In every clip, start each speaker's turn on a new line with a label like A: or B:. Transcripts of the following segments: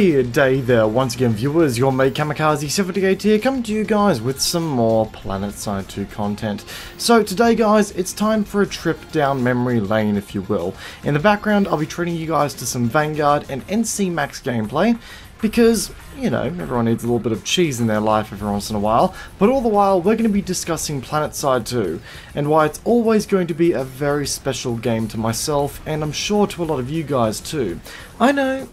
A: Good day there once again, viewers. Your mate AG7 here, coming to you guys with some more Planetside 2 content. So today guys, it's time for a trip down memory lane, if you will. In the background, I'll be treating you guys to some Vanguard and NC Max gameplay, because, you know, everyone needs a little bit of cheese in their life every once in a while, but all the while we're going to be discussing Planetside 2, and why it's always going to be a very special game to myself, and I'm sure to a lot of you guys too. I know,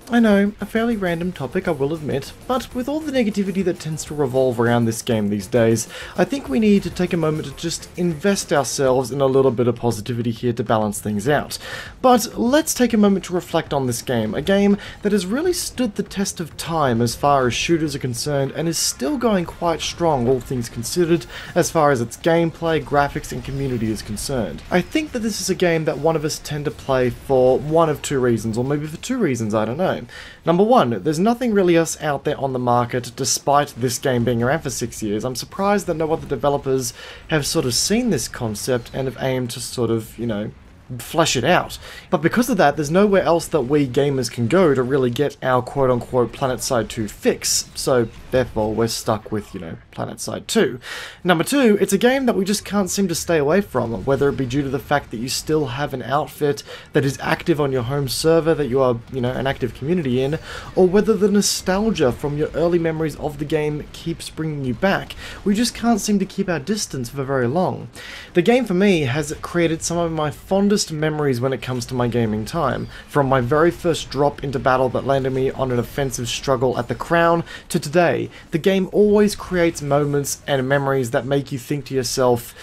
A: a fairly random topic, I will admit, but with all the negativity that tends to revolve around this game these days, I think we need to take a moment to just invest ourselves in a little bit of positivity here to balance things out. But let's take a moment to reflect on this game, a game that has really stood the test of time as far as shooters are concerned, and is still going quite strong, all things considered, as far as its gameplay, graphics, and community is concerned. I think that this is a game that one of us tend to play for one of two reasons, or maybe for two reasons, I don't know. Number one, there's nothing really else out there on the market despite this game being around for 6 years. I'm surprised that no other developers have sort of seen this concept and have aimed to sort of, you know, flesh it out. But because of that, there's nowhere else that we gamers can go to really get our quote-unquote Planetside 2 fix, so therefore we're stuck with, you know, Planetside 2. Number two, it's a game that we just can't seem to stay away from, whether it be due to the fact that you still have an outfit that is active on your home server that you are, you know, an active community in, or whether the nostalgia from your early memories of the game keeps bringing you back. We just can't seem to keep our distance for very long. The game for me has created some of my fondest memories when it comes to my gaming time, from my very first drop into battle that landed me on an offensive struggle at the Crown to today. The game always creates moments and memories that make you think to yourself,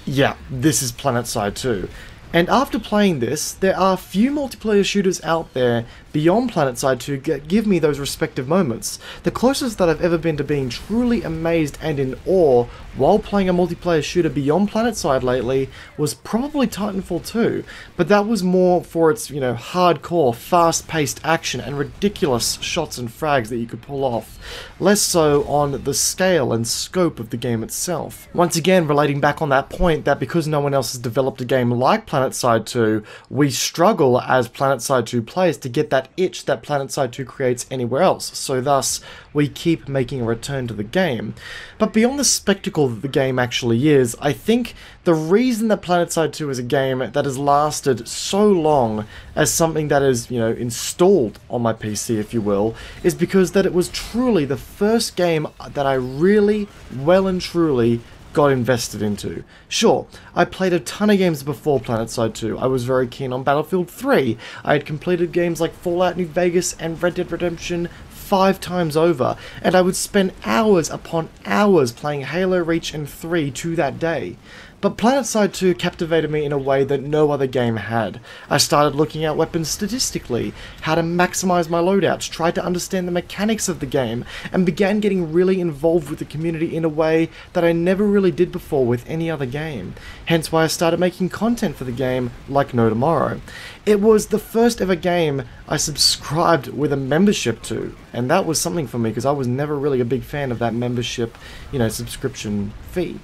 A: yeah, this is Planetside 2. And after playing this, there are few multiplayer shooters out there beyond Planetside 2 that give me those respective moments. The closest that I've ever been to being truly amazed and in awe while playing a multiplayer shooter beyond Planetside lately was probably Titanfall 2, but that was more for its, you know, hardcore, fast-paced action and ridiculous shots and frags that you could pull off, less so on the scale and scope of the game itself. Once again, relating back on that point that because no one else has developed a game like Planetside 2, we struggle as Planetside 2 players to get that itch that Planetside 2 creates anywhere else, so thus we keep making a return to the game. But beyond the spectacle that the game actually is, I think the reason that Planetside 2 is a game that has lasted so long as something that is, you know, installed on my PC, if you will, is because that it was truly the first game that I really, well and truly, got invested into. Sure, I played a ton of games before Planetside 2. I was very keen on Battlefield 3. I had completed games like Fallout New Vegas and Red Dead Redemption 5 times over, and I would spend hours upon hours playing Halo Reach and 3 to that day. But Planetside 2 captivated me in a way that no other game had. I started looking at weapons statistically, how to maximize my loadouts, tried to understand the mechanics of the game, and began getting really involved with the community in a way that I never really did before with any other game. Hence why I started making content for the game like no tomorrow. It was the first ever game I subscribed with a membership to, and that was something for me because I was never really a big fan of that membership, you know, subscription fee.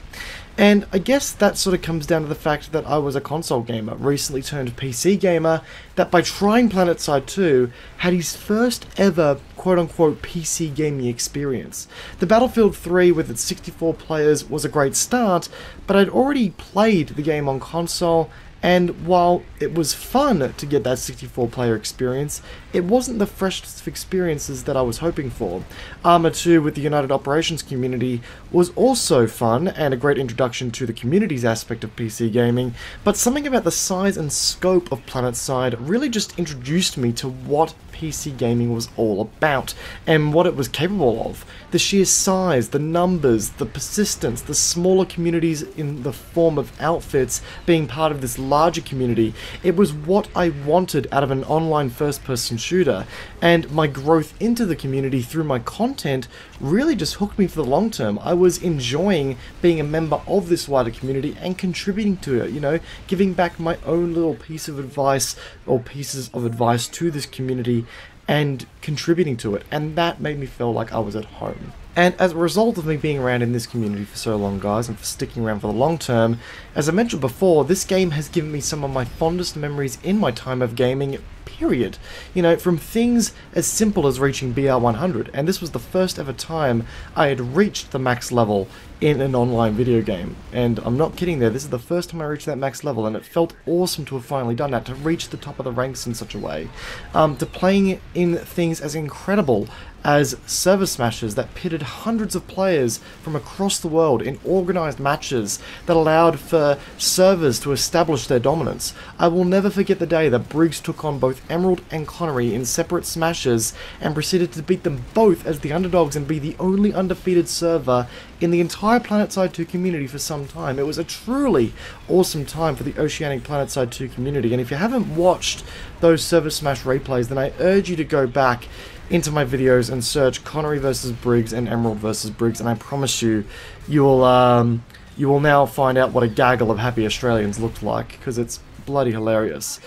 A: And I guess that sort of comes down to the fact that I was a console gamer, recently turned PC gamer, that by trying Planetside 2, had his first ever quote-unquote PC gaming experience. The Battlefield 3 with its 64 players was a great start, but I'd already played the game on console, and while it was fun to get that 64-player experience, it wasn't the freshest of experiences that I was hoping for. Arma 2 with the United Operations community was also fun, and a great introduction to the community's aspect of PC gaming, but something about the size and scope of Planetside really just introduced me to what PC gaming was all about, and what it was capable of. The sheer size, the numbers, the persistence, the smaller communities in the form of outfits being part of this larger community. It was what I wanted out of an online first-person shooter, and my growth into the community through my content really just hooked me for the long term. I was enjoying being a member of this wider community and contributing to it, you know, giving back my own little piece of advice or pieces of advice to this community and contributing to it, and that made me feel like I was at home. And as a result of me being around in this community for so long, guys, and for sticking around for the long term, as I mentioned before, this game has given me some of my fondest memories in my time of gaming, period. You know, from things as simple as reaching BR 100, and this was the first ever time I had reached the max level in an online video game. And I'm not kidding there, this is the first time I reached that max level, and it felt awesome to have finally done that, to reach the top of the ranks in such a way. To playing in things as incredible as server smashes that pitted hundreds of players from across the world in organised matches that allowed for servers to establish their dominance. I will never forget the day that Briggs took on both Emerald and Connery in separate smashes and proceeded to beat them both as the underdogs and be the only undefeated server in the entire Planetside 2 community for some time. It was a truly awesome time for the Oceanic Planetside 2 community, and if you haven't watched those server smash replays, then I urge you to go back into my videos and search Connery versus Briggs and Emerald versus Briggs, and I promise you, you will now find out what a gaggle of happy Australians looked like, because it's bloody hilarious.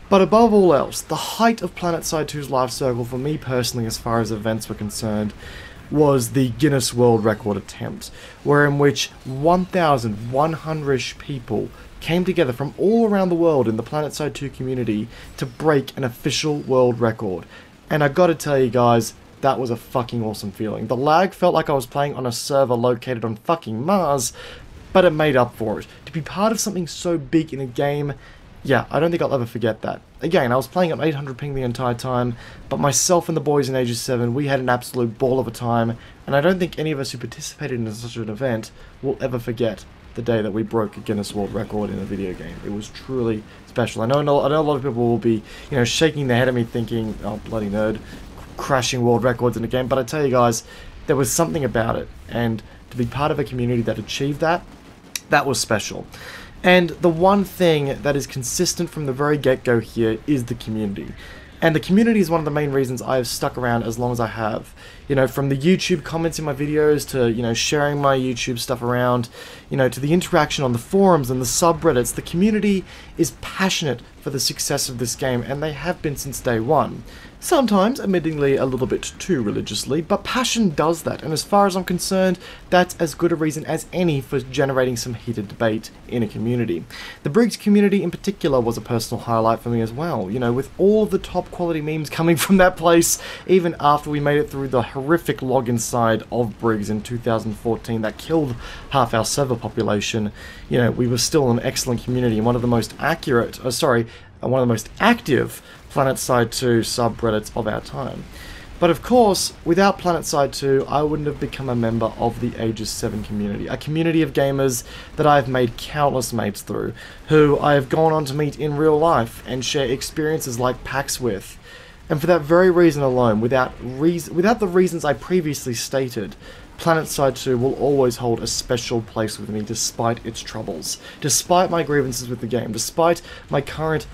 A: But above all else, the height of Planetside 2's life circle for me personally, as far as events were concerned, was the Guinness World Record attempt, in which 1,100 people came together from all around the world in the Planetside 2 community to break an official world record. And I gotta tell you guys, that was a fucking awesome feeling. The lag felt like I was playing on a server located on fucking Mars, but it made up for it. To be part of something so big in a game, yeah, I don't think I'll ever forget that. Again, I was playing on 800 ping the entire time, but myself and the boys in AG7, we had an absolute ball of a time, and I don't think any of us who participated in such an event will ever forget the day that we broke a Guinness World Record in a video game. It was truly special. I know a lot of people will be, you know, shaking their head at me thinking, oh, bloody nerd, crashing world records in a game, but I tell you guys, there was something about it, and to be part of a community that achieved that, that was special. And the one thing that is consistent from the very get-go here is the community. And the community is one of the main reasons I have stuck around as long as I have. You know, from the YouTube comments in my videos to, you know, sharing my YouTube stuff around, you know, to the interaction on the forums and the subreddits, the community is passionate for the success of this game, and they have been since day one. Sometimes, admittingly, a little bit too religiously, but passion does that, and as far as I'm concerned, that's as good a reason as any for generating some heated debate in a community. The Briggs community in particular was a personal highlight for me as well, you know, with all of the top quality memes coming from that place, even after we made it through the horrific login side of Briggs in 2014 that killed half our server population. You know, we were still an excellent community and one of the most one of the most active Planetside 2 subreddits of our time. But of course, without Planetside 2, I wouldn't have become a member of the AG7 community, a community of gamers that I have made countless mates through, who I have gone on to meet in real life and share experiences like PAX with. And for that very reason alone, without the reasons I previously stated, Planetside 2 will always hold a special place with me despite its troubles, despite my grievances with the game, despite my current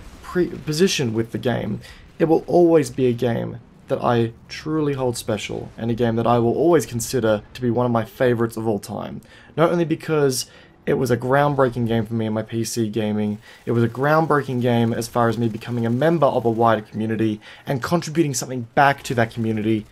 A: position with the game. It will always be a game that I truly hold special, and a game that I will always consider to be one of my favourites of all time. Not only because it was a groundbreaking game for me in my PC gaming, it was a groundbreaking game as far as me becoming a member of a wider community and contributing something back to that community,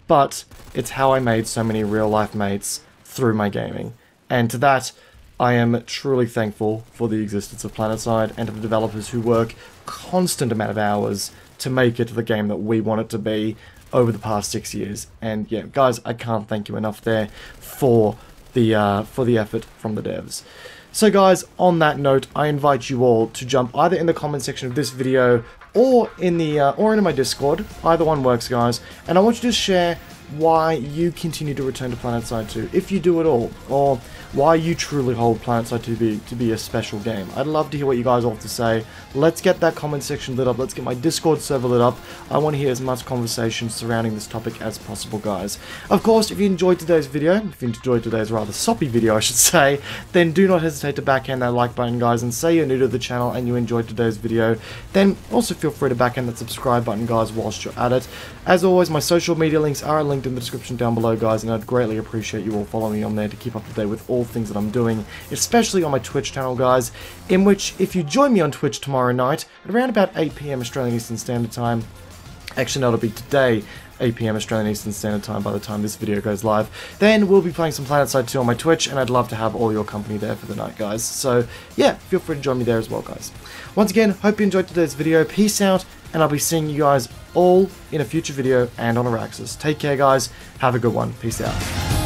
A: but it's how I made so many real life mates through my gaming. And to that, I am truly thankful for the existence of Planetside and to the developers who work constant amount of hours to make it the game that we want it to be over the past 6 years. And yeah, guys, I can't thank you enough there for the effort from the devs. So guys, on that note, I invite you all to jump either in the comment section of this video or in the or into my Discord. Either one works, guys. And I want you to share why you continue to return to Planetside 2, if you do at all, or why you truly hold Planetside 2 to be a special game. I'd love to hear what you guys all have to say. Let's get that comment section lit up. Let's get my Discord server lit up. I want to hear as much conversation surrounding this topic as possible, guys. Of course, if you enjoyed today's video, if you enjoyed today's rather soppy video, I should say, then do not hesitate to backhand that like button, guys, and say you're new to the channel and you enjoyed today's video, then also feel free to backhand that subscribe button, guys, whilst you're at it. As always, my social media links are linked in the description down below, guys, and I'd greatly appreciate you all following me on there to keep up to date with all things that I'm doing, especially on my Twitch channel, guys, in which, if you join me on Twitch tomorrow night at around about 8 PM Australian Eastern Standard Time, actually no, it'll be today, 8 PM Australian Eastern Standard Time by the time this video goes live, then we'll be playing some Planetside 2 on my Twitch, and I'd love to have all your company there for the night, guys. So yeah, feel free to join me there as well, guys. Once again, hope you enjoyed today's video. Peace out, and I'll be seeing you guys all in a future video and on Araxis. Take care, guys. Have a good one. Peace out.